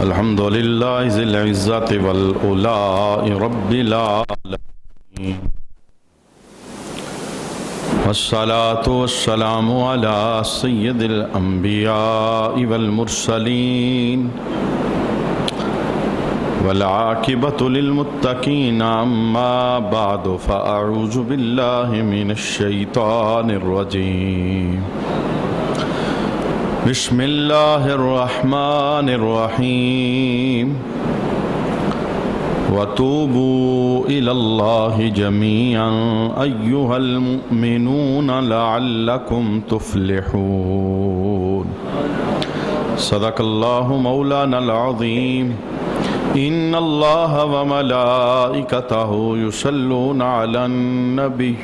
الحمد لله ذي العزة والعلاء رب العالمين والصلاة والسلام على سيد الأنبياء والمرسلين والعاقبة للمتقين أما بعد فأعوذ بالله من الشيطان الرجيم بسم الله الرحمن الرحيم وتوبوا إلى الله جميعا أيها المؤمنون لعلكم تفلحون صدق الله مولانا العظيم إن الله وملائكته يصلون على النبي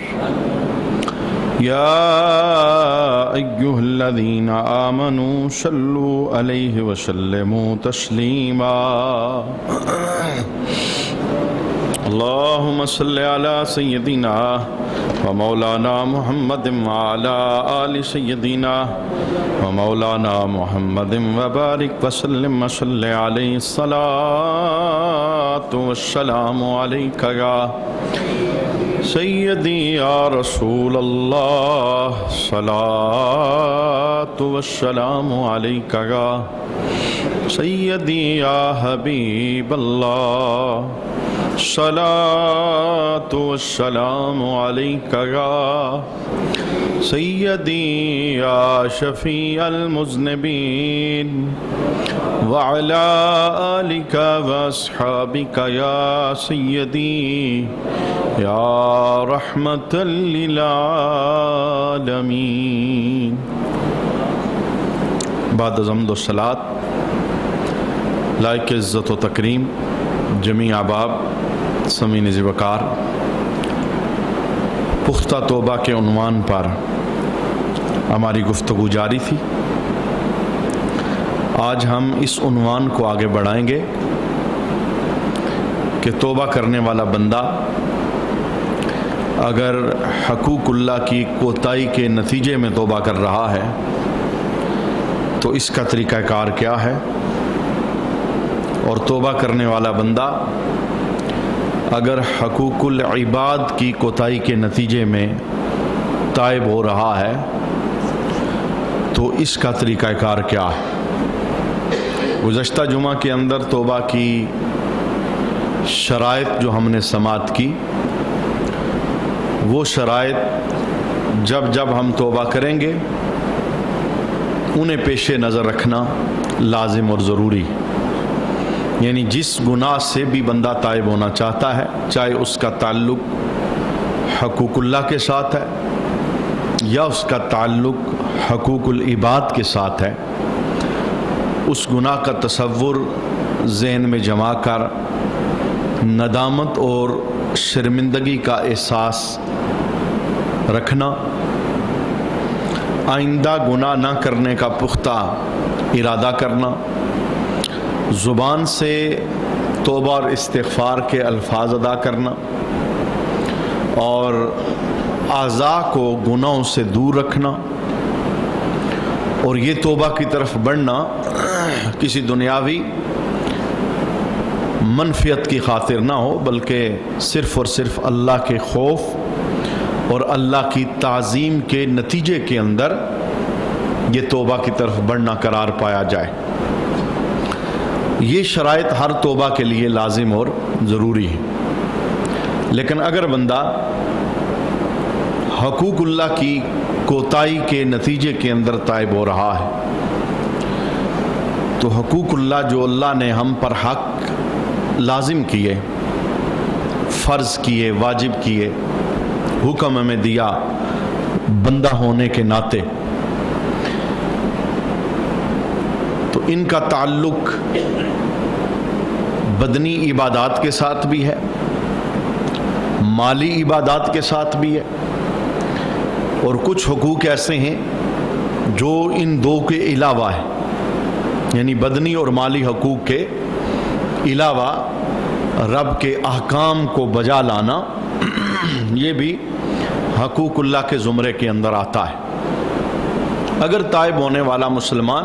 يا أيها الذين آمنوا صلوا عليه وسلموا تسليما اللهم صل على سيدنا ومولانا محمد وعلى آل سيدنا ومولانا محمد وبارك وسلم وصل عليه الصلاة والسلام عليك يا سیدی یا رسول اللہ صلاۃ والسلام علیک یا سیدی یا حبیب اللہ صلاۃ والسلام علیک یا سیدی یا شفیع المذنبین وعلی آلک واصحابک یا سیدی یا رحمت للعالمین بعد از حمد و صلات لائق عزت و تکریم جمیع احباب سمعین ذی وقار پختہ توبہ کے عنوان پر ہماری گفتگو جاری تھی. آج ہم اس عنوان کو آگے بڑھائیں گے کہ توبہ کرنے والا بندہ اگر حقوق اللہ کی کوتاہی کے نتیجے میں توبہ کر رہا ہے تو اس کا طریقہ کار کیا ہے، اور توبہ کرنے والا بندہ اگر حقوق العباد کی کوتاہی کے نتیجے میں تائب ہو رہا ہے تو اس کا طریقہ کار کیا ہے. گزشتہ جمعہ کے اندر توبہ کی شرائط جو ہم نے سماعت کی، وہ شرائط جب ہم توبہ کریں گے انہیں پیش نظر رکھنا لازم اور ضروری. یعنی جس گناہ سے بھی بندہ تائب ہونا چاہتا ہے، چاہے اس کا تعلق حقوق اللہ کے ساتھ ہے یا اس کا تعلق حقوق العباد کے ساتھ ہے، اس گناہ کا تصور ذہن میں جما کر ندامت اور شرمندگی کا احساس رکھنا، آئندہ گناہ نہ کرنے کا پختہ ارادہ کرنا، زبان سے توبہ اور استغفار کے الفاظ ادا کرنا، اور اعضاء کو گناہوں سے دور رکھنا، اور یہ توبہ کی طرف بڑھنا کسی دنیاوی منفیت کی خاطر نہ ہو، بلکہ صرف اور صرف اللہ کے خوف اور اللہ کی تعظیم کے نتیجے کے اندر یہ توبہ کی طرف بڑھنا قرار پایا جائے. یہ شرائط ہر توبہ کے لیے لازم اور ضروری ہے. لیکن اگر بندہ حقوق اللہ کی کوتاہی کے نتیجے کے اندر تائب ہو رہا ہے تو حقوق اللہ جو اللہ نے ہم پر حق لازم کیے، فرض کیے، واجب کیے، حکم ہمیں دیا بندہ ہونے کے ناطے، تو ان کا تعلق بدنی عبادات کے ساتھ بھی ہے، مالی عبادات کے ساتھ بھی ہے، اور کچھ حقوق ایسے ہیں جو ان دو کے علاوہ ہے. یعنی بدنی اور مالی حقوق کے علاوہ رب کے احکام کو بجا لانا یہ بھی حقوق اللہ کے زمرے کے اندر آتا ہے. اگر تائب ہونے والا مسلمان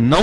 9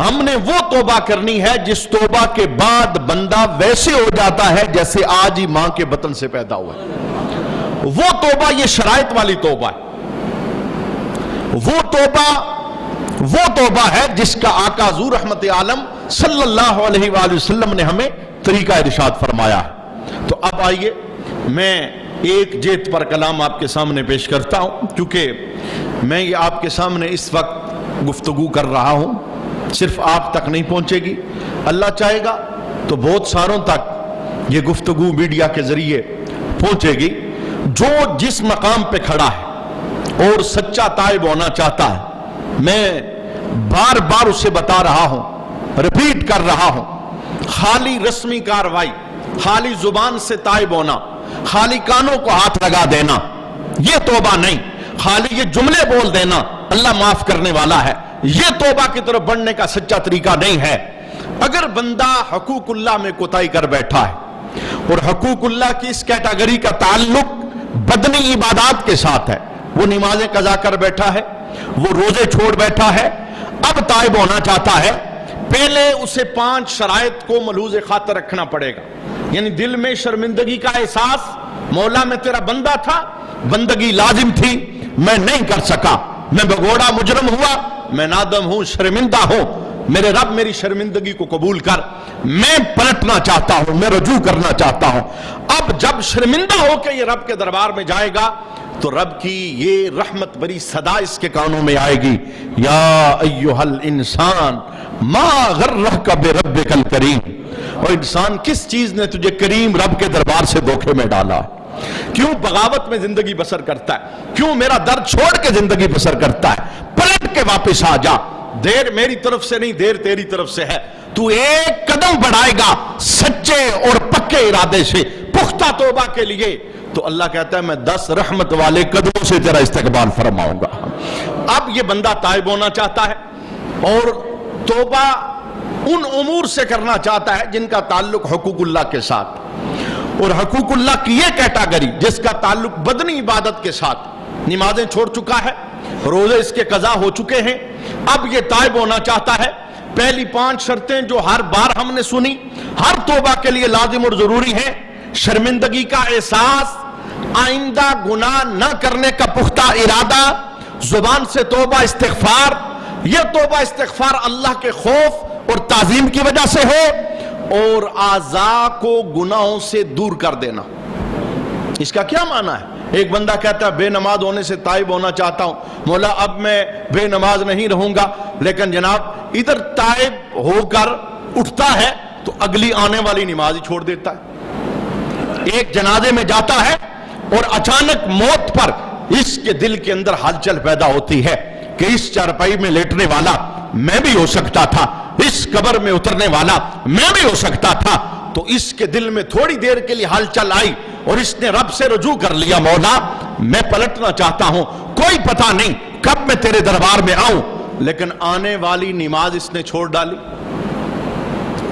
ہم نے وہ توبہ کرنی ہے جس توبہ کے بعد بندہ ویسے ہو جاتا ہے جیسے آج ہی ماں کے بطن سے پیدا ہوا ہے. وہ توبہ یہ شرائط والی توبہ ہے. وہ توبہ ہے جس کا آقا حضور رحمت عالم صلی اللہ علیہ وآلہ وسلم نے ہمیں طریقہ ارشاد فرمایا ہے. تو اب آئیے میں ایک جیت پر کلام آپ کے سامنے پیش کرتا ہوں، کیونکہ میں یہ آپ کے سامنے اس وقت گفتگو کر رہا ہوں، صرف آپ تک نہیں پہنچے گی، اللہ چاہے گا تو بہت ساروں تک یہ گفتگو میڈیا کے ذریعے پہنچے گی. جو جس مقام پہ کھڑا ہے اور سچا تائب ہونا چاہتا ہے، میں بار بار اسے بتا رہا ہوں، ریپیٹ کر رہا ہوں، خالی رسمی کاروائی، خالی زبان سے تائب ہونا، خالی کانوں کو ہاتھ لگا دینا یہ توبہ نہیں، خالی یہ جملے بول دینا اللہ معاف کرنے والا ہے، یہ توبہ کی طرف بڑھنے کا سچا طریقہ نہیں ہے. اگر بندہ حقوق اللہ میں کوتاہی کر بیٹھا ہے اور حقوق اللہ کی اس کیٹیگری کا تعلق بدنی عبادات کے ساتھ ہے، وہ نمازیں قضا کر بیٹھا ہے، وہ روزے چھوڑ بیٹھا ہے، اب تائب ہونا چاہتا ہے، پہلے اسے 5 شرائط کو ملحوظ خاطر رکھنا پڑے گا. یعنی دل میں شرمندگی کا احساس، مولا میں تیرا بندہ تھا، بندگی لازم تھی، میں نہیں کر سکا، میں بگوڑا مجرم ہوا، میں نادم ہوں، شرمندہ ہوں، میرے رب میری شرمندگی کو قبول کر، میں پلٹنا چاہتا ہوں، میں رجوع کرنا چاہتا ہوں. اب جب شرمندہ ہو کے یہ رب کے دربار میں جائے گا تو رب کی یہ رحمت بری صدا اس کے کانوں میں آئے گی، یا ایھا الانسان ما غرک بربک الکریم. اور انسان کس چیز نے تجھے کریم رب کے دربار سے دھوکے میں ڈالا؟ کیوں بغاوت میں زندگی بسر کرتا ہے؟ کیوں میرا درد چھوڑ کے زندگی بسر کرتا ہے؟ پلٹ کے واپس آ جا، دیر میری طرف سے نہیں، دیر تیری طرف سے ہے. تو ایک قدم بڑھائے گا سچے اور پکے ارادے سے، پختہ توبہ کے لیے، تو اللہ کہتا ہے میں 10 رحمت والے قدموں سے تیرا استقبال فرماؤں گا. اب یہ بندہ تائب ہونا چاہتا ہے اور توبہ ان امور سے کرنا چاہتا ہے جن کا تعلق حقوق اللہ کے ساتھ، اور حقوق اللہ کی یہ کیٹیگری جس کا تعلق بدنی عبادت کے ساتھ، نمازیں چھوڑ چکا ہے، روزے اس کے قضا ہو چکے ہیں، اب یہ تائب ہونا چاہتا ہے. پہلی 5 شرطیں جو ہر بار ہم نے سنی، ہر توبہ کے لیے لازم اور ضروری ہیں: شرمندگی کا احساس، آئندہ گناہ نہ کرنے کا پختہ ارادہ، زبان سے توبہ استغفار. یہ توبہ استغفار اللہ کے خوف اور تعظیم کی وجہ سے ہو، اور اعضاء کو گناہوں سے دور کر دینا. اس کا کیا معنی ہے؟ ایک بندہ کہتا ہے بے نماز ہونے سے تائب ہونا چاہتا ہوں، مولا اب میں بے نماز نہیں رہوں گا، لیکن جناب ادھر تائب ہو کر اٹھتا ہے تو اگلی آنے والی نماز ہی چھوڑ دیتا ہے. ایک جنازے میں جاتا ہے اور اچانک موت پر اس کے دل کے اندر ہلچل پیدا ہوتی ہے کہ اس چارپائی میں لیٹنے والا میں بھی ہو سکتا تھا، اس قبر میں اترنے والا میں بھی ہو سکتا تھا. تو اس کے دل میں تھوڑی دیر کے لیے ہلچل آئی اور اس نے رب سے رجوع کر لیا، مولا میں پلٹنا چاہتا ہوں، کوئی پتہ نہیں کب میں تیرے دربار میں آؤں. لیکن آنے والی نماز اس نے چھوڑ ڈالی.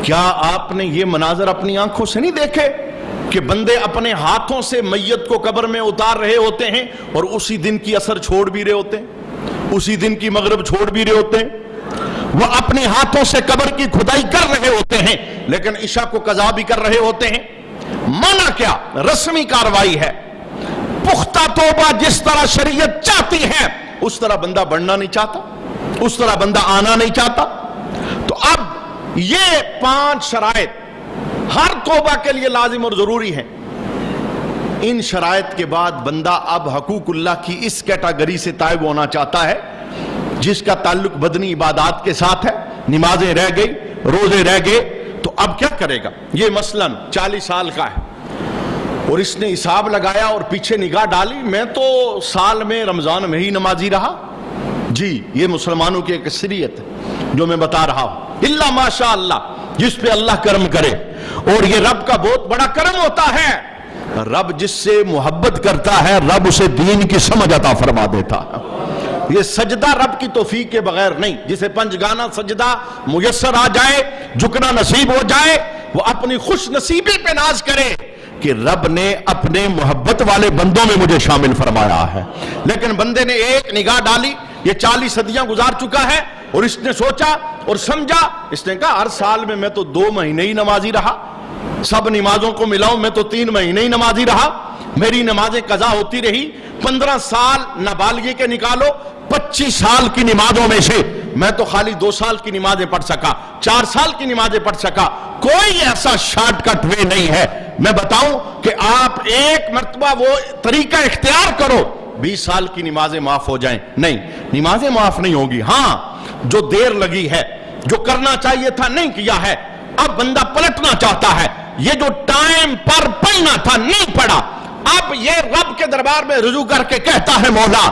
کیا آپ نے یہ مناظر اپنی آنکھوں سے نہیں دیکھے کہ بندے اپنے ہاتھوں سے میت کو قبر میں اتار رہے ہوتے ہیں اور اسی دن کی عصر چھوڑ بھی رہے ہوتے ہیں، اسی دن کی مغرب چھوڑ بھی رہے ہوتے ہیں، وہ اپنے ہاتھوں سے قبر کی کھدائی کر رہے ہوتے ہیں لیکن عشاء کو قضا بھی کر رہے ہوتے ہیں. منع کیا؟ رسمی کاروائی ہے. پختہ توبہ جس طرح شریعت چاہتی ہے اس طرح بندہ بڑھنا نہیں چاہتا، اس طرح بندہ آنا نہیں چاہتا. تو اب یہ 5 شرائط ہر توبہ کے لیے لازم اور ضروری ہیں. ان شرائط کے بعد بندہ اب حقوق اللہ کی اس کیٹیگری سے تائب ہونا چاہتا ہے جس کا تعلق بدنی عبادات کے ساتھ ہے. نمازیں رہ گئی، روزے رہ گئے، تو اب کیا کرے گا؟ یہ مثلاً 40 سال کا ہے اور اس نے حساب لگایا اور پیچھے نگاہ ڈالی، میں تو سال میں رمضان میں ہی نمازی رہا. جی یہ مسلمانوں کی ایک اکثریت ہے جو میں بتا رہا ہوں، الا ماشاء اللہ، جس پہ اللہ کرم کرے. اور یہ رب کا بہت بڑا کرم ہوتا ہے، رب جس سے محبت کرتا ہے رب اسے دین کی سمجھ عطا فرما دیتا ہے. یہ سجدہ رب کی توفیق کے بغیر نہیں. جسے 5 گانا سجدہ میسر آ جائے، جھکنا نصیب ہو جائے، وہ اپنی خوش نصیبی پہ ناز کرے کہ رب نے اپنے محبت والے بندوں میں مجھے شامل فرمایا ہے. لیکن بندے نے ایک نگاہ ڈالی، یہ 40 صدیاں گزار چکا ہے اور اس نے سوچا اور سمجھا، اس نے کہا ہر سال میں میں تو 2 مہینے ہی نمازی رہا، سب نمازوں کو ملاؤں میں تو 3 مہینے ہی نمازی رہا، میری نمازیں قضا ہوتی رہی، 15 سال نابالغی کے نکالو، 25 سال کی نمازوں میں سے میں تو خالی 2 سال کی نمازیں پڑھ سکا، 4 سال کی نمازیں پڑھ سکا۔ کوئی ایسا شارٹ کٹ وے نہیں ہے، میں بتاؤں کہ آپ ایک مرتبہ وہ طریقہ اختیار کرو 20 سال کی نمازیں معاف ہو جائیں۔ نہیں، نمازیں معاف نہیں ہوگی، ہاں جو دیر لگی ہے، جو کرنا چاہیے تھا نہیں کیا ہے، اب بندہ پلٹنا چاہتا ہے، یہ جو ٹائم پر پڑھنا تھا نہیں پڑھا، اب یہ رب کے دربار میں رجوع کر کے کہتا ہے مولا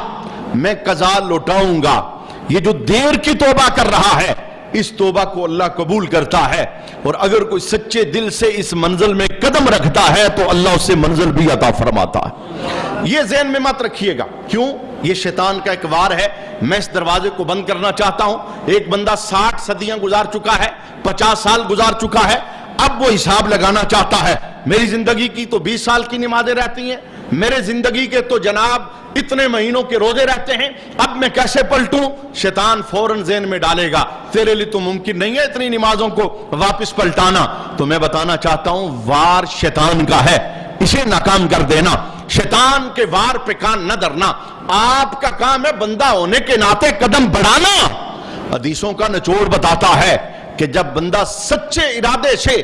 میں قضا لوٹاؤں گا۔ یہ جو دیر کی توبہ کر رہا ہے اس توبہ کو اللہ قبول کرتا ہے، اور اگر کوئی سچے دل سے اس منزل میں قدم رکھتا ہے تو اللہ اسے منزل بھی عطا فرماتا ہے۔ یہ ذہن میں مت رکھیے گا، کیوں؟ یہ شیطان کا ایک وار ہے، میں اس دروازے کو بند کرنا چاہتا ہوں۔ ایک بندہ 60 صدیاں گزار چکا ہے، 50 سال گزار چکا ہے، اب وہ حساب لگانا چاہتا ہے، میری زندگی کی تو 20 سال کی نمازیں رہتی ہیں، میرے زندگی کے تو جناب اتنے مہینوں کے روزے رہتے ہیں، اب میں کیسے پلٹوں؟ شیطان فوراً ذہن میں ڈالے گا تیرے لیے تو ممکن نہیں ہے اتنی نمازوں کو واپس پلٹانا۔ تو میں بتانا چاہتا ہوں وار شیطان کا ہے، اسے ناکام کر دینا، شیطان کے وار پہ کان نہ دھرنا۔ آپ کا کام ہے بندہ ہونے کے ناطے قدم بڑھانا۔ حدیثوں کا نچوڑ بتاتا ہے کہ جب بندہ سچے ارادے سے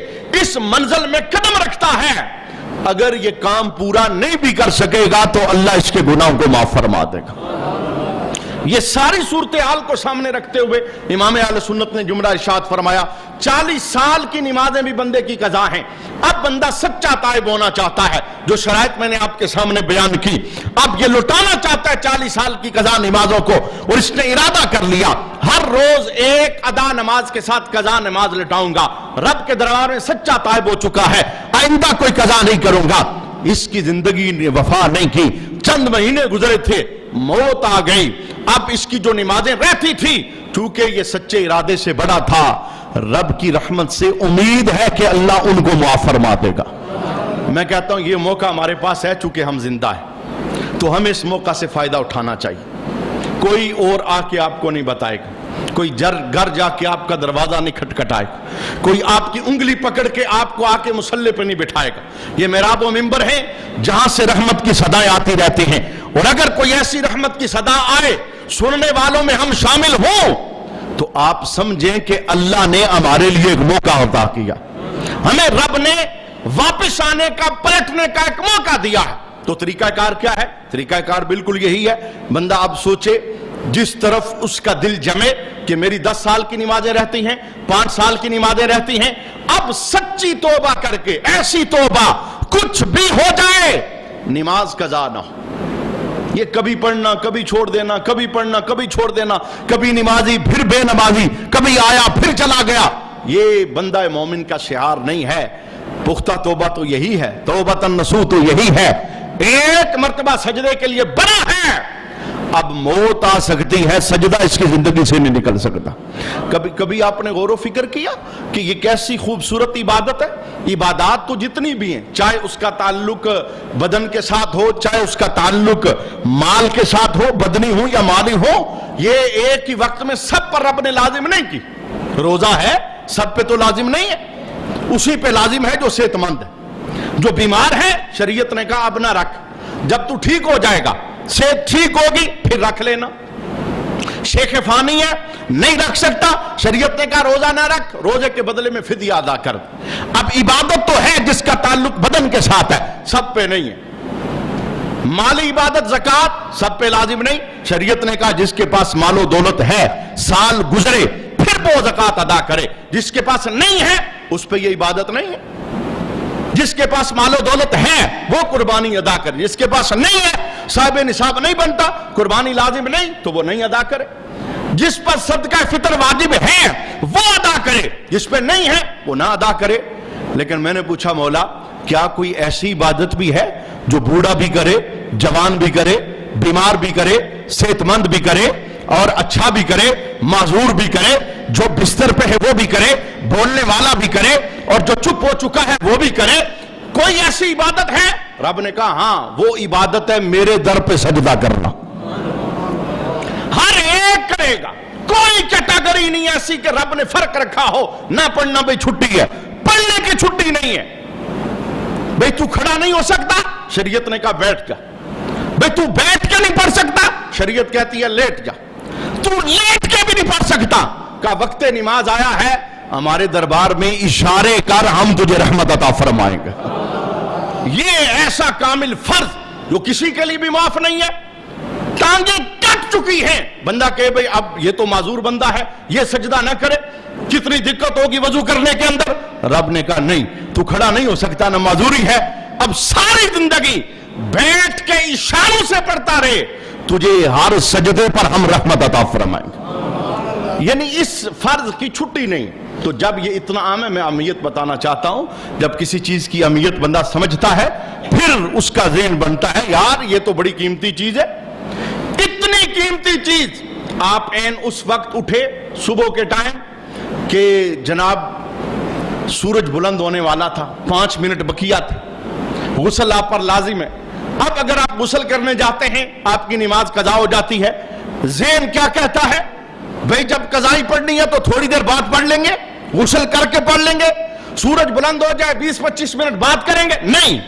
اس منزل میں قدم رکھتا ہے، اگر یہ کام پورا نہیں بھی کر سکے گا تو اللہ اس کے گناہوں کو معاف فرما دے گا۔ یہ ساری صورتحال کو سامنے رکھتے ہوئے امام اہل سنت نے جملہ ارشاد فرمایا 40 سال کی نمازیں بھی بندے کی قضا ہیں۔ اب بندہ سچا تائب ہونا چاہتا ہے، جو شرائط میں نے آپ کے سامنے بیان کی، اب یہ لٹانا چاہتا ہے 40 سال کی قضا نمازوں کو، اور اس نے ارادہ کر لیا ہر روز ایک ادا نماز کے ساتھ قضا نماز لٹاؤں گا، رب کے دربار میں سچا تائب ہو چکا ہے، آئندہ کوئی قضا نہیں کروں گا۔ اس کی زندگی نے وفا نہیں کی، چند مہینے گزرے تھے، موت آ گئی، اب اس کی جو نمازیں رہتی تھی چونکہ یہ سچے ارادے سے بڑا تھا، رب کی رحمت سے امید ہے کہ اللہ ان کو معاف فرما دے گا۔ میں کہتا ہوں یہ موقع ہمارے پاس ہے، چونکہ ہم زندہ ہیں تو ہمیں اس موقع سے فائدہ اٹھانا چاہیے۔ کوئی اور آ کے آپ کو نہیں بتائے گا، کوئی گھر جا کے آپ کا دروازہ نہیں کھٹکھٹائے گا، کوئی آپ کی انگلی پکڑ کے آپ کو آ کے مصلی پہ نہیں بٹھائے گا۔ یہ محراب و منبر ہے جہاں سے رحمت کی صدائیں آتی رہتی ہیں، اور اگر کوئی ایسی رحمت کی صدا آئے سننے والوں میں ہم شامل ہوں تو آپ سمجھیں کہ اللہ نے ہمارے لیے ایک موقع عطا کیا، ہمیں رب نے واپس آنے کا، پلٹنے کا ایک موقع دیا ہے۔ تو طریقہ کار کیا ہے؟ طریقہ کار بالکل یہی ہے، بندہ اب سوچے جس طرف اس کا دل جمے کہ میری 10 سال کی نمازیں رہتی ہیں، 5 سال کی نمازیں رہتی ہیں، اب سچی توبہ کر کے، ایسی توبہ کچھ بھی ہو جائے نماز قضا نہ ہو۔ یہ کبھی پڑھنا کبھی چھوڑ دینا، کبھی پڑھنا کبھی چھوڑ دینا، کبھی نمازی پھر بے نمازی، کبھی آیا پھر چلا گیا، یہ بندہ مومن کا شعار نہیں ہے۔ پختہ توبہ تو یہی ہے، توبۃ النصوح تو یہی ہے، ایک مرتبہ سجدے کے لیے بنا ہے، اب موت آ سکتی ہے، سجدہ اس کی زندگی سے نہیں نکل سکتا۔ کبھی آپ نے غور و فکر کیا کہ یہ کیسی خوبصورت عبادت ہے؟ عبادات تو جتنی بھی ہیں، چاہے اس کا تعلق بدن کے ساتھ ہو، چاہے اس کا تعلق مال کے ساتھ ہو، بدنی ہو یا مالی ہو، یہ ایک ہی وقت میں سب پر رب نے لازم نہیں کی۔ روزہ ہے سب پہ تو لازم نہیں ہے، اسی پہ لازم ہے جو صحت مند ہے، جو بیمار ہے شریعت نے کہا اب نہ رکھ، جب تو ٹھیک ہو جائے گا، صحت ٹھیک ہوگی پھر رکھ لینا۔ شیخ فانی ہے نہیں رکھ سکتا، شریعت نے کہا روزہ نہ رکھ، روزے کے بدلے میں فدیہ ادا کر۔ اب عبادت تو ہے جس کا تعلق بدن کے ساتھ ہے، سب پہ نہیں ہے۔ مالی عبادت زکوٰۃ سب پہ لازم نہیں، شریعت نے کہا جس کے پاس مال و دولت ہے، سال گزرے پھر وہ زکوٰۃ ادا کرے، جس کے پاس نہیں ہے اس پہ یہ عبادت نہیں ہے۔ جس کے پاس مال و دولت ہے وہ قربانی ادا کرے، جس کے پاس نہیں ہے، صاحب نصاب نہیں بنتا، قربانی لازم نہیں تو وہ نہیں ادا کرے۔ جس پر صدقہ فطر واجب ہے وہ ادا کرے، جس پہ نہیں ہے وہ نہ ادا کرے۔ لیکن میں نے پوچھا مولا کیا کوئی ایسی عبادت بھی ہے جو بوڑھا بھی کرے، جوان بھی کرے، بیمار بھی کرے، صحت مند بھی کرے اور اچھا بھی کرے، معذور بھی کرے، جو بستر پہ ہے وہ بھی کرے، بولنے والا بھی کرے اور جو چپ ہو چکا ہے وہ بھی کرے؟ کوئی ایسی عبادت ہے؟ رب نے کہا ہاں وہ عبادت ہے میرے در پہ سجدہ کرنا۔ ہر ایک کرے گا، کوئی کیٹیگری نہیں ایسی کہ رب نے فرق رکھا ہو نہ پڑھنا بھئی چھٹی ہے، پڑھنے کی چھٹی نہیں ہے۔ بھئی تو کھڑا نہیں ہو سکتا، شریعت نے کہا بیٹھ جا۔ بھئی تو بیٹھ کے نہیں پڑھ سکتا، شریعت کہتی ہے لیٹ جا۔ تو لیٹ کے بھی نہیں پڑھ سکتا، کہا وقت نماز آیا ہے، ہمارے دربار میں اشارے کر، ہم تجھے رحمت عطا فرمائیں گے۔ یہ ایسا کامل فرض جو کسی کے لیے بھی معاف نہیں ہے۔ ٹانگیں کٹ چکی ہیں، بندہ کہے بھئی اب یہ تو معذور بندہ ہے، یہ سجدہ نہ کرے، کتنی دقت ہوگی وضو کرنے کے اندر۔ رب نے کہا نہیں، تو کھڑا نہیں ہو سکتا، نہ معذوری ہے، اب ساری زندگی بیٹھ کے اشاروں سے پڑھتا رہے، تجھے ہر سجدے پر ہم رحمت عطا فرمائیں گے۔ یعنی اس فرض کی چھٹی نہیں۔ تو جب یہ اتنا عام ہے، میں اہمیت بتانا چاہتا ہوں، جب کسی چیز کی اہمیت بندہ سمجھتا ہے پھر اس کا ذہن بنتا ہے یار یہ تو بڑی قیمتی چیز ہے۔ اتنی قیمتی چیز، آپ این اس وقت اٹھے صبح کے ٹائم کہ جناب سورج بلند ہونے والا تھا، 5 منٹ بقیہ تھے، غسل آپ پر لازم ہے۔ اب اگر آپ غسل کرنے جاتے ہیں آپ کی نماز قضا ہو جاتی ہے، ذہن کیا کہتا ہے؟ بھئی جب قضائی پڑھنی ہے تو تھوڑی دیر بعد پڑھ لیں گے، غسل کر کے پڑھ لیں گے، سورج بلند ہو جائے 20-25 منٹ بعد کریں گے۔ نہیں،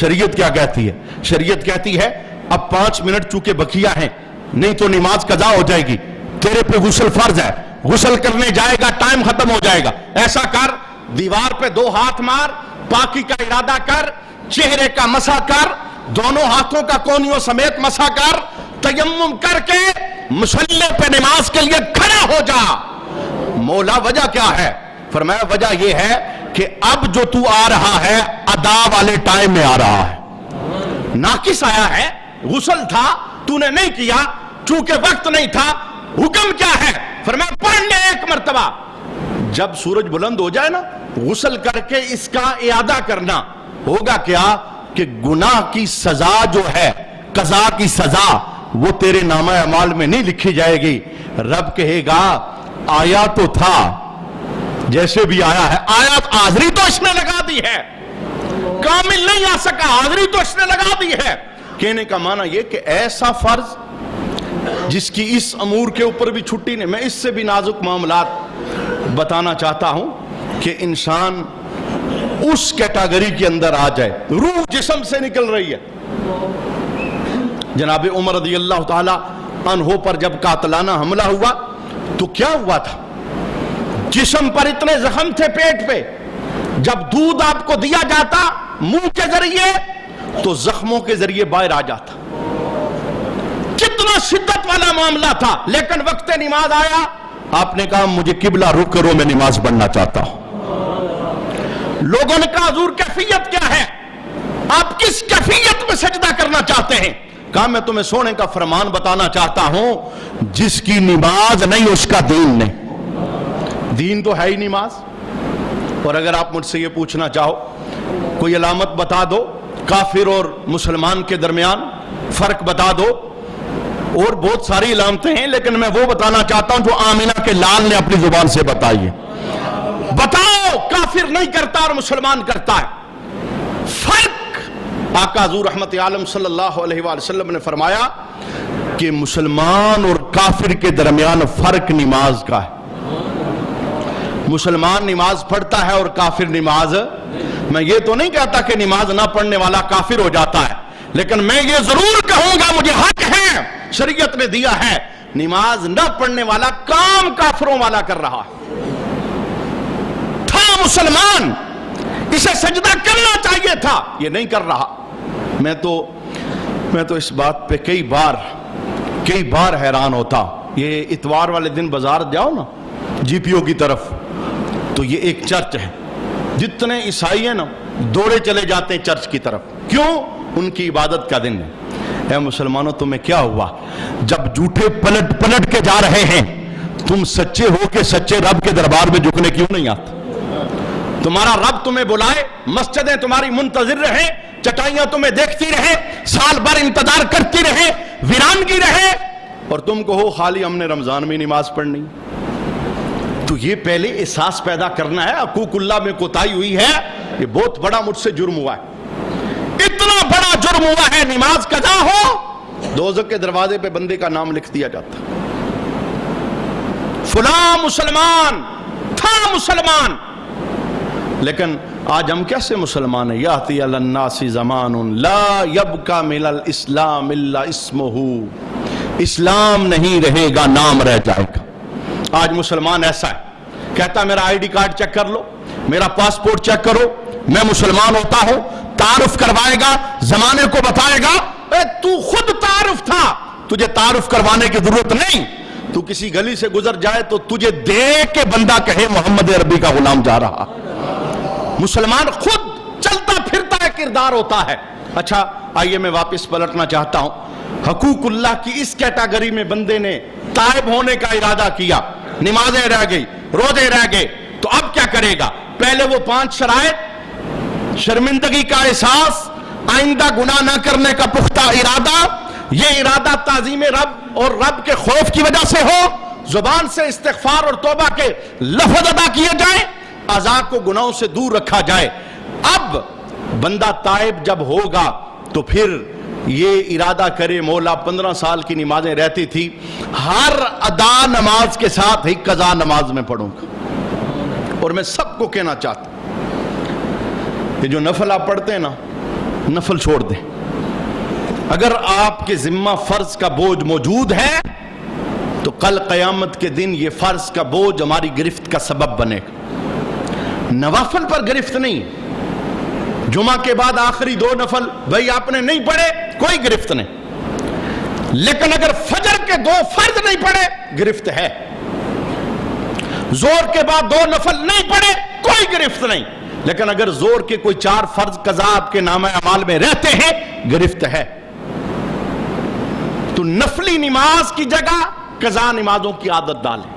شریعت کیا کہتی ہے؟ شریعت کہتی ہے اب 5 منٹ چونکہ بقیہ ہیں، نہیں تو نماز قضا ہو جائے گی، تیرے پہ غسل فرض ہے، غسل کرنے جائے گا ٹائم ختم ہو جائے گا، ایسا کر، دیوار پہ 2 ہاتھ مار، پاکی کا ارادہ کر، چہرے کا مسح کر، دونوں ہاتھوں کا کونیوں سمیت مسح کر، تیمم کر کے مصلی پہ نماز کے لیے کھڑا ہو جا۔ مولا وجہ کیا ہے؟ فرمایا وجہ یہ ہے کہ اب جو تو آ رہا ہے ادا والے ٹائم میں آ رہا ہے، ناقص آیا ہے، غسل تھا تو نے نہیں کیا چونکہ وقت نہیں تھا، حکم کیا ہے؟ فرمایا پڑھ لے 1 مرتبہ۔ جب سورج بلند ہو جائے نا، غسل کر کے اس کا اعادہ کرنا، ہوگا کیا کہ گناہ کی سزا جو ہے، قضا کی سزا، وہ تیرے نامہ اعمال میں نہیں لکھی جائے گی۔ رب کہے گا آیا تو تھا، جیسے بھی آیا ہے، آیات حاضری تو اس نے لگا دی ہے، کامل نہیں آ سکا، حاضری تو اس نے لگا دی ہے۔ کہنے کا معنی یہ کہ ایسا فرض جس کی اس امور کے اوپر بھی چھٹی نہیں۔ میں اس سے بھی نازک معاملات بتانا چاہتا ہوں کہ انسان اس کیٹیگری کے اندر آ جائے، روح جسم سے نکل رہی ہے۔ جناب عمر رضی اللہ تعالی عنہ پر جب قاتلانہ حملہ ہوا تو کیا ہوا تھا؟ جسم پر اتنے زخم تھے پیٹ پہ، جب دودھ آپ کو دیا جاتا منہ کے ذریعے تو زخموں کے ذریعے باہر آ جاتا۔ کتنا شدت والا معاملہ تھا، لیکن وقت نماز آیا، آپ نے کہا مجھے قبلہ رخ کرو، میں نماز پڑھنا چاہتا ہوں۔ لوگوں نے کہا حضور کیفیت کیا ہے؟ آپ کس کیفیت میں سجدہ کرنا چاہتے ہیں؟ کہا میں تمہیں سونے کا فرمان بتانا چاہتا ہوں، جس کی نماز نہیں اس کا دین نہیں۔ دین تو ہے ہی نماز۔ اور اگر آپ مجھ سے یہ پوچھنا چاہو کوئی علامت بتا دو کافر اور مسلمان کے درمیان، فرق بتا دو، اور بہت ساری علامتیں ہیں لیکن میں وہ بتانا چاہتا ہوں جو آمینہ کے لال نے اپنی زبان سے بتائی ہے۔ بتاؤ کافر نہیں کرتا اور مسلمان کرتا ہے، فرق۔ آقا حضور رحمت عالم صلی اللہ علیہ وآلہ وسلم نے فرمایا کہ مسلمان اور کافر کے درمیان فرق نماز کا ہے۔ مسلمان نماز پڑھتا ہے اور کافر نماز۔ میں یہ تو نہیں کہتا کہ نماز نہ پڑھنے والا کافر ہو جاتا ہے، لیکن میں یہ ضرور کہوں گا، مجھے حق ہے، شریعت نے دیا ہے، نماز نہ پڑھنے والا کام کافروں والا کر رہا ہے۔ تھا مسلمان، اسے سجدہ کرنا چاہیے تھا، یہ نہیں کر رہا۔ میں تو اس بات پہ کئی بار حیران ہوتا۔ یہ اتوار والے دن بازار جاؤ نا جی پی او کی طرف، تو یہ ایک چرچ ہے، جتنے عیسائی ہیں نا دوڑے چلے جاتے ہیں چرچ کی طرف۔ کیوں؟ ان کی عبادت کا دن ہے۔ اے مسلمانوں تمہیں کیا ہوا؟ جب جھوٹے پلٹ کے جا رہے ہیں، تم سچے ہو کے سچے رب کے دربار میں جھکنے کیوں نہیں آتے؟ تمہارا رب تمہیں بلائے، مسجدیں تمہاری منتظر رہے، چٹائیاں تمہیں دیکھتی رہے، سال بھر انتظار کرتی رہے، ویرانگی رہے، اور تم کہو خالی ہم نے رمضان میں نماز پڑھنی۔ تو یہ پہلے احساس پیدا کرنا ہے حقوق اللہ میں کوتاہی ہوئی ہے، یہ بہت بڑا مجھ سے جرم ہوا ہے، اتنا بڑا جرم ہوا ہے، نماز قضا ہو دوزخ کے دروازے پہ بندے کا نام لکھ دیا جاتا۔ فلاں مسلمان تھا مسلمان، لیکن آج ہم کیسے مسلمان ہیں؟ یاتی علی الناس زمان لا یبقى من الاسلام الا اسمہ، اسلام نہیں رہے گا نام رہ جائے گا۔ آج مسلمان ایسا ہے، کہتا میرا آئی ڈی کارڈ چیک کر لو، میرا پاسپورٹ چیک کرو، میں مسلمان ہوتا ہوں، تعارف کروائے گا، زمانے کو بتائے گا اے تو خود تعارف تھا، تجھے تعارف کروانے کی ضرورت نہیں، تو کسی گلی سے گزر جائے تو تجھے دیکھ کے بندہ کہے محمد عربی کا غلام جا رہا۔ مسلمان خود چلتا پھرتا ہے کردار ہوتا ہے۔ اچھا آئیے میں واپس پلٹنا چاہتا ہوں، حقوق اللہ کی اس کیٹاگری میں بندے نے تائب ہونے کا ارادہ کیا، نمازیں رہ گئی، روزے رہ گئے، تو اب کیا کرے گا؟ پہلے وہ 5 شرائط، شرمندگی کا احساس، آئندہ گناہ نہ کرنے کا پختہ ارادہ، یہ ارادہ تعظیم رب اور رب کے خوف کی وجہ سے ہو، زبان سے استغفار اور توبہ کے لفظ ادا کیے جائیں، اعضاء کو گناہوں سے دور رکھا جائے۔ اب بندہ تائب جب ہوگا تو پھر یہ ارادہ کرے، مولا 15 سال کی نمازیں رہتی تھی، ہر ادا نماز کے ساتھ ہی قضا نماز میں پڑھوں گا۔ اور میں سب کو کہنا چاہتا ہوں، یہ جو نفل آپ پڑھتے ہیں نا، نفل چھوڑ دیں۔ اگر آپ کے ذمہ فرض کا بوجھ موجود ہے تو کل قیامت کے دن یہ فرض کا بوجھ ہماری گرفت کا سبب بنے گا۔ نوافل پر گرفت نہیں، جمعہ کے بعد آخری 2 نفل بھائی آپ نے نہیں پڑھے، کوئی گرفت نہیں، لیکن اگر فجر کے 2 فرض نہیں پڑھے گرفت ہے، زور کے بعد 2 نفل نہیں پڑھے کوئی گرفت نہیں، لیکن اگر زور کے کوئی 4 فرض قضا آپ کے نامہ اعمال میں رہتے ہیں گرفت ہے۔ تو نفلی نماز کی جگہ قضا نمازوں کی عادت ڈالیں،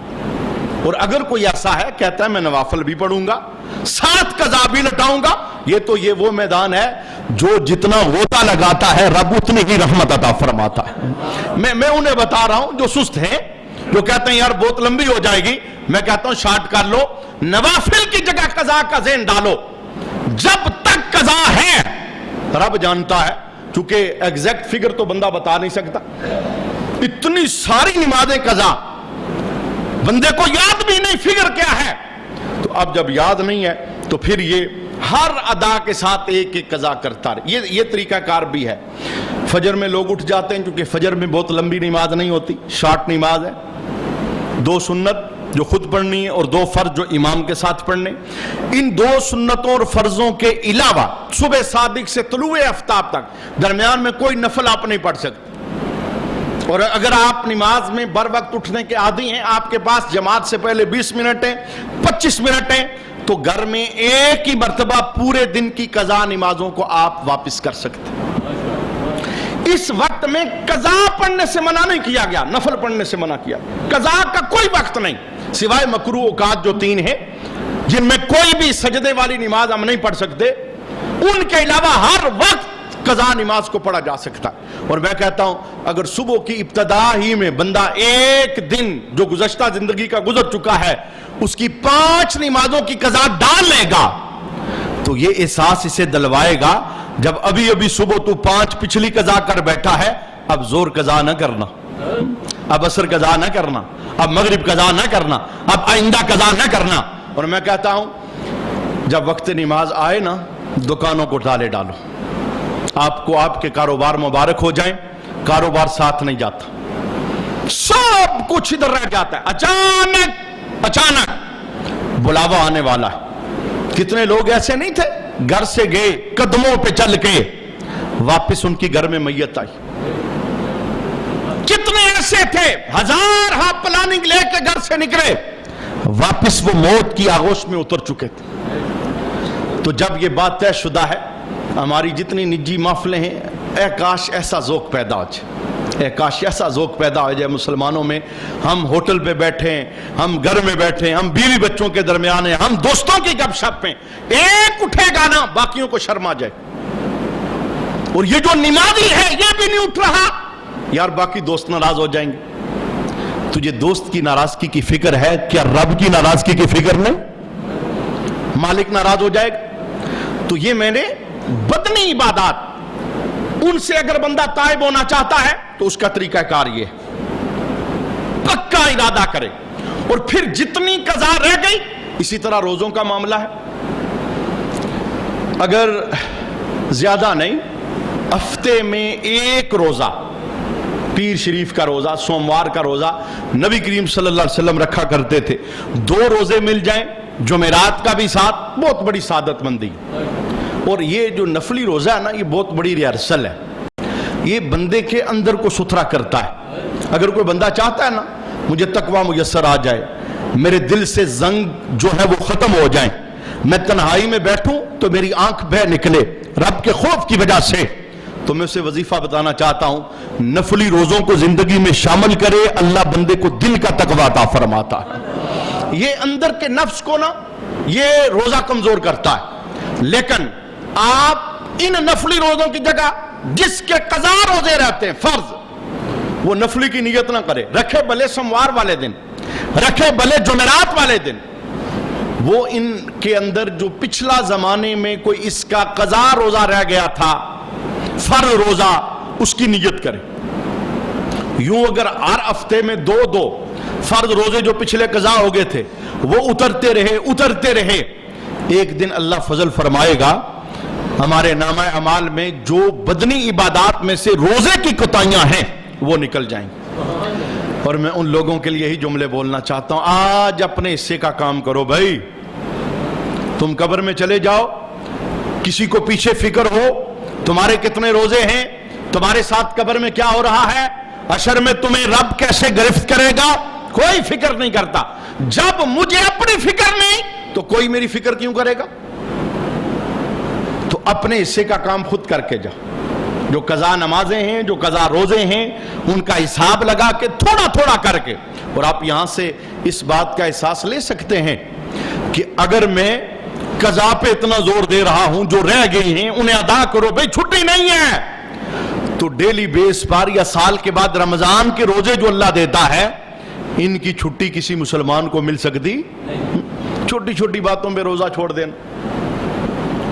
اور اگر کوئی ایسا ہے کہتا ہے میں نوافل بھی پڑھوں گا، ساتھ قضا بھی لٹاؤں گا، یہ وہ میدان ہے جو جتنا غوطہ لگاتا ہے رب اتنی ہی رحمت عطا فرماتا ہے۔ میں انہیں بتا رہا ہوں جو سست ہیں، جو کہتے ہیں یار بہت لمبی ہو جائے گی، میں کہتا ہوں شارٹ کر لو، نوافل کی جگہ قضا کا ذہن ڈالو، جب تک قضا ہے رب جانتا ہے، چونکہ ایگزیکٹ فگر تو بندہ بتا نہیں سکتا، اتنی ساری نمازیں قضا، بندے کو یاد بھی نہیں فگر کیا ہے، تو اب جب یاد نہیں ہے تو پھر یہ ہر ادا کے ساتھ ایک ایک قضا کرتا رہے۔ یہ طریقہ کار بھی ہے۔ فجر میں لوگ اٹھ جاتے ہیں کیونکہ فجر میں بہت لمبی نماز نہیں ہوتی، شارٹ نماز ہے، 2 سنت جو خود پڑھنی ہے اور 2 فرض جو امام کے ساتھ پڑھنے۔ ان 2 سنتوں اور فرضوں کے علاوہ صبح صادق سے طلوع آفتاب تک درمیان میں کوئی نفل آپ نہیں پڑھ سکتے، اور اگر آپ نماز میں بر وقت اٹھنے کے عادی ہیں، آپ کے پاس جماعت سے پہلے 20 منٹ ہیں، 25 منٹ ہیں، تو گھر میں ایک ہی مرتبہ پورے دن کی قضا نمازوں کو آپ واپس کر سکتے ہیں۔ اس وقت میں قضا پڑھنے سے منع نہیں کیا گیا، نفل پڑھنے سے منع کیا، قضا کا کوئی وقت نہیں، سوائے مکروہ اوقات جو 3 ہیں جن میں کوئی بھی سجدے والی نماز ہم نہیں پڑھ سکتے، ان کے علاوہ ہر وقت قضا نماز کو پڑھا جا سکتا ہے۔ اور میں کہتا ہوں اگر صبح کی ابتدا ہی میں بندہ ایک دن جو گزشتہ زندگی کا گزر چکا ہے اس کی 5 نمازوں کی قضا ڈال لے گا تو یہ احساس اسے دلوائے گا جب ابھی صبح تو 5 پچھلی قضا کر بیٹھا ہے، اب زور قضا نہ کرنا، اب عصر قضا نہ کرنا، اب مغرب قضا نہ کرنا، اب آئندہ قضا نہ کرنا۔ اور میں کہتا ہوں جب وقت نماز آئے نا، دکانوں کو تالے ڈالو، آپ کو آپ کے کاروبار مبارک ہو جائیں، کاروبار ساتھ نہیں جاتا، سب کچھ ادھر رہ جاتا ہے، اچانک بلاوا آنے والا ہے۔ کتنے لوگ ایسے نہیں تھے گھر سے گئے قدموں پہ چل کے واپس ان کی گھر میں میت آئی، کتنے ایسے تھے 1000 پلاننگ لے کے گھر سے نکلے، واپس وہ موت کی آغوش میں اتر چکے تھے۔ تو جب یہ بات طے شدہ ہے، ہماری جتنی نجی محفلیں ہیں، اے کاش ایسا ذوق پیدا ہو جائے، اے کاش ایسا ذوق پیدا ہو جائے مسلمانوں میں، ہم ہوٹل پہ بیٹھے ہیں، ہم گھر میں بیٹھے ہیں، ہم بیوی بچوں کے درمیان ہیں، ہم دوستوں کی گپ شپ میں، ایک اٹھے گا نا باقیوں کو شرم آ جائے، اور یہ جو نمازی ہے یہ بھی نہیں اٹھ رہا، یار باقی دوست ناراض ہو جائیں گے۔ تجھے دوست کی ناراضگی کی فکر ہے، کیا رب کی ناراضگی کی فکر نہیں؟ مالک ناراض ہو جائے گا۔ تو یہ میں نے بدنی عبادات، ان سے اگر بندہ تائب ہونا چاہتا ہے تو اس کا طریقہ کار یہ ہے، پکا ارادہ کرے، اور پھر جتنی قضا رہ گئی اسی طرح روزوں کا معاملہ ہے. اگر زیادہ نہیں، ہفتے میں ایک روزہ، پیر شریف کا روزہ، سوموار کا روزہ نبی کریم صلی اللہ علیہ وسلم رکھا کرتے تھے. 2 روزے مل جائیں، جمعرات کا بھی ساتھ، بہت بڑی سعادت مندی. اور یہ جو نفلی روزہ ہے نا، یہ بہت بڑی ریہرسل ہے. یہ بندے کے اندر کو ستھرا کرتا ہے. اگر کوئی بندہ چاہتا ہے نا مجھے تقوی میسر آ جائے، میرے دل سے زنگ جو ہے وہ ختم ہو جائیں، میں تنہائی میں بیٹھوں تو میری آنکھ بہ نکلے رب کے خوف کی وجہ سے، تو میں اسے وظیفہ بتانا چاہتا ہوں، نفلی روزوں کو زندگی میں شامل کرے، اللہ بندے کو دل کا تقوی عطا فرماتا ہے. یہ اندر کے نفس کو نا یہ روزہ کمزور کرتا ہے. لیکن آپ ان نفلی روزوں کی جگہ جس کے قضا روزے رہتے ہیں فرض، وہ نفلی کی نیت نہ کرے، رکھے بھلے سوموار والے دن، رکھے بھلے جمعرات والے دن، وہ ان کے اندر جو پچھلا زمانے میں کوئی اس کا قضا روزہ رہ گیا تھا، فرض روزہ، اس کی نیت کرے. یوں اگر ہر ہفتے میں 2 فرض روزے جو پچھلے قضا ہو گئے تھے وہ اترتے رہے، ایک دن اللہ فضل فرمائے گا ہمارے نامہ اعمال میں جو بدنی عبادات میں سے روزے کی کوتاہیاں ہیں وہ نکل جائیں گے. اور میں ان لوگوں کے لیے یہی جملے بولنا چاہتا ہوں، آج اپنے حصے کا کام کرو بھائی. تم قبر میں چلے جاؤ، کسی کو پیچھے فکر ہو تمہارے کتنے روزے ہیں، تمہارے ساتھ قبر میں کیا ہو رہا ہے، حشر میں تمہیں رب کیسے گرفت کرے گا، کوئی فکر نہیں کرتا. جب مجھے اپنی فکر نہیں تو کوئی میری فکر کیوں کرے گا؟ تو اپنے حصے کا کام خود کر کے جاؤ. جو قضا نمازیں ہیں، جو قضا روزے ہیں، ان کا حساب لگا کے تھوڑا تھوڑا کر کے. اور آپ یہاں سے اس بات کا احساس لے سکتے ہیں کہ اگر میں قضا پہ اتنا زور دے رہا ہوں، جو رہ گئی ہیں انہیں ادا کرو بھئی، چھٹی نہیں ہے، تو ڈیلی بیس پر یا سال کے بعد رمضان کے روزے جو اللہ دیتا ہے، ان کی چھٹی کسی مسلمان کو مل سکتی؟ چھوٹی چھوٹی باتوں پہ روزہ چھوڑ دینا.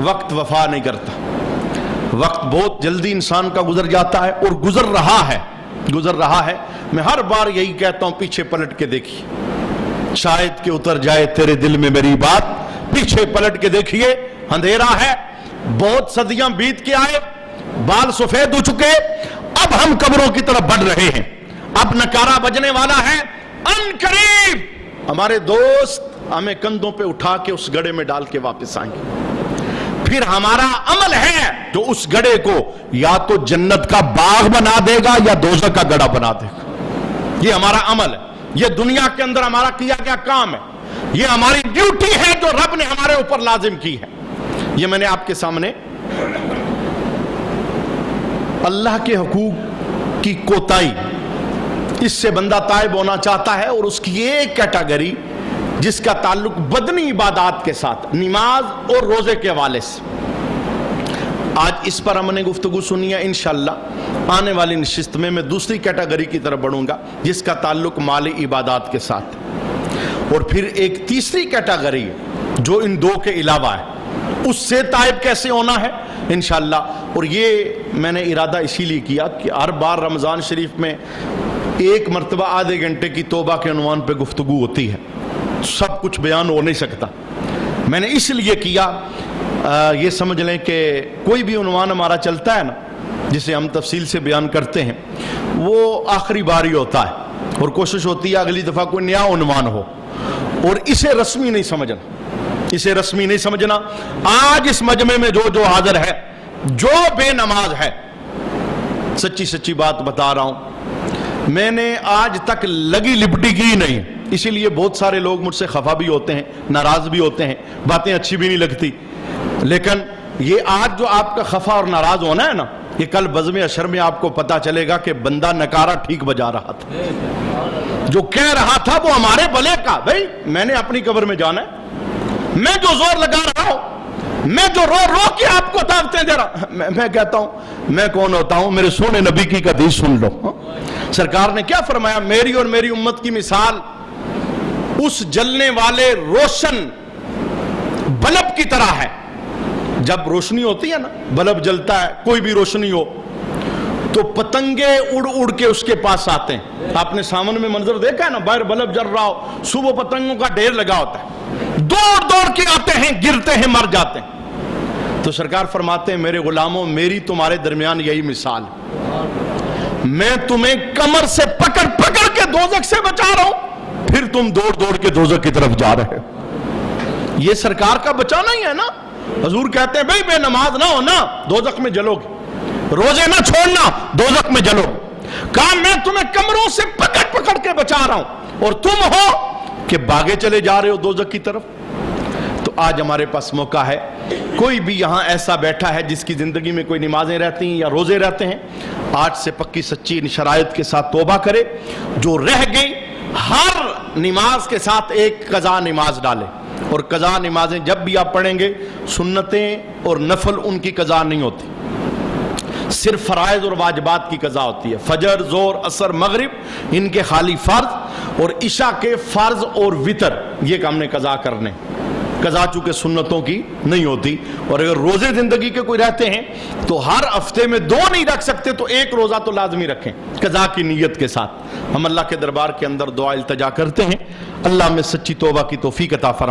وقت وفا نہیں کرتا، وقت بہت جلدی انسان کا گزر جاتا ہے، اور گزر رہا ہے. میں ہر بار یہی کہتا ہوں، پیچھے پلٹ کے دیکھیے، شاید کہ اتر جائے تیرے دل میں میری بات. پیچھے پلٹ کے دیکھیے، اندھیرا ہے، بہت صدیاں بیت کے آئے، بال سفید ہو چکے، اب ہم قبروں کی طرف بڑھ رہے ہیں. اب نکارا بجنے والا ہے، ان قریب ہمارے دوست ہمیں کندھوں پہ اٹھا کے اس گڑھے میں ڈال کے واپس آئیں گے. پھر ہمارا عمل ہے جو اس گڑھے کو یا تو جنت کا باغ بنا دے گا یا دوزخ کا گڑھا بنا دے گا. یہ ہمارا عمل ہے، یہ دنیا کے اندر ہمارا کیا گیا کام ہے، یہ ہماری ڈیوٹی ہے جو رب نے ہمارے اوپر لازم کی ہے. یہ میں نے آپ کے سامنے اللہ کے حقوق کی کوتاہی، اس سے بندہ تائب ہونا چاہتا ہے. اور اس کی ایک کیٹیگری جس کا تعلق بدنی عبادات کے ساتھ، نماز اور روزے کے حوالے سے، آج اس پر ہم نے گفتگو سنی ہے. انشاءاللہ آنے والی نشست میں دوسری کیٹیگری کی طرف بڑھوں گا جس کا تعلق مالی عبادات کے ساتھ. اور پھر ایک تیسری کیٹیگری جو ان 2 کے علاوہ ہے، اس سے تائب کیسے ہونا ہے انشاءاللہ. اور یہ میں نے ارادہ اسی لیے کیا کہ ہر بار رمضان شریف میں ایک مرتبہ آدھے گھنٹے کی توبہ کے عنوان پہ گفتگو ہوتی ہے، سب کچھ بیان ہو نہیں سکتا. میں نے اس لیے کیا، یہ سمجھ لیں کہ کوئی بھی عنوان ہمارا چلتا ہے نا جسے ہم تفصیل سے بیان کرتے ہیں، وہ آخری بار ہی ہوتا ہے، اور کوشش ہوتی ہے اگلی دفعہ کوئی نیا عنوان ہو. اور اسے رسمی نہیں سمجھنا. آج اس مجمع میں جو حاضر ہے، جو بے نماز ہے، سچی بات بتا رہا ہوں، میں نے آج تک لگی لپٹی کی نہیں. اسی لیے بہت سارے لوگ مجھ سے خفا بھی ہوتے ہیں، ناراض بھی ہوتے ہیں، باتیں اچھی بھی نہیں لگتی. لیکن یہ آج جو آپ کا خفا اور ناراض ہونا ہے نا، یہ کل بزم حشر میں آپ کو پتا چلے گا کہ بندہ نکارا ٹھیک بجا رہا تھا، جو کہہ رہا تھا وہ ہمارے بھلے کا. بھائی میں نے اپنی قبر میں جانا ہے، میں جو زور لگا رہا ہوں، میں جو رو کے آپ کو دعوتیں دے رہا ہوں، میں کہتا ہوں میں کون ہوتا ہوں؟ میرے سونے نبی کی حدیث سن لو. سرکار نے کیا فرمایا؟ میری اور میری امت کی مثال اس جلنے والے روشن بلب کی طرح ہے. جب روشنی ہوتی ہے نا، بلب جلتا ہے، کوئی بھی روشنی ہو، تو پتنگے اڑ اڑ کے اس کے پاس آتے ہیں. آپ نے سامنے میں منظر دیکھا ہے نا, باہر بلب جل رہا ہو, صبح پتنگوں کا ڈھیر لگا ہوتا ہے, دوڑ دوڑ کے آتے ہیں, گرتے ہیں, مر جاتے ہیں. تو سرکار فرماتے ہیں میرے غلاموں, میری تمہارے درمیان یہی مثال, میں تمہیں کمر سے پکڑ پکڑ کے دوزخ سے بچا رہا ہوں, پھر تم دوڑ دوڑ کے دوزخ کی طرف جا رہے ہو. یہ سرکار کا بچانا ہی ہے نا. حضور کہتے ہیں بھئی بے نماز نہ ہونا دوزخ میں جلو گے, روزے نہ چھوڑنا دوزخ میں جلو گے. کہا میں تمہیں کمروں سے پکڑ پکڑ کے بچا رہا ہوں, اور تم ہو کہ بھاگے چلے جا رہے ہو دوزخ کی طرف. تو آج ہمارے پاس موقع ہے, کوئی بھی یہاں ایسا بیٹھا ہے جس کی زندگی میں کوئی نمازیں رہتی ہیں یا روزے رہتے ہیں, آج سے پکی سچی شرائط کے ساتھ توبہ کرے. جو رہ گئی ہر نماز کے ساتھ ایک قضا نماز ڈالے, اور قضا نمازیں جب بھی آپ پڑھیں گے سنتیں اور نفل ان کی قضا نہیں ہوتی, صرف فرائض اور واجبات کی قضا ہوتی ہے. فجر, ظہر, عصر, مغرب ان کے خالی فرض, اور عشاء کے فرض اور وتر یہ ہم نے قضا کرنے. قضا چونکہ سنتوں کی نہیں ہوتی. اور اگر روزے زندگی کے کوئی رہتے ہیں تو ہر ہفتے میں 2 نہیں رکھ سکتے تو 1 روزہ تو لازمی رکھیں قضا کی نیت کے ساتھ. ہم اللہ کے دربار کے اندر دعا التجا کرتے ہیں, اللہ میں سچی توبہ کی توفیق عطا فرمائے.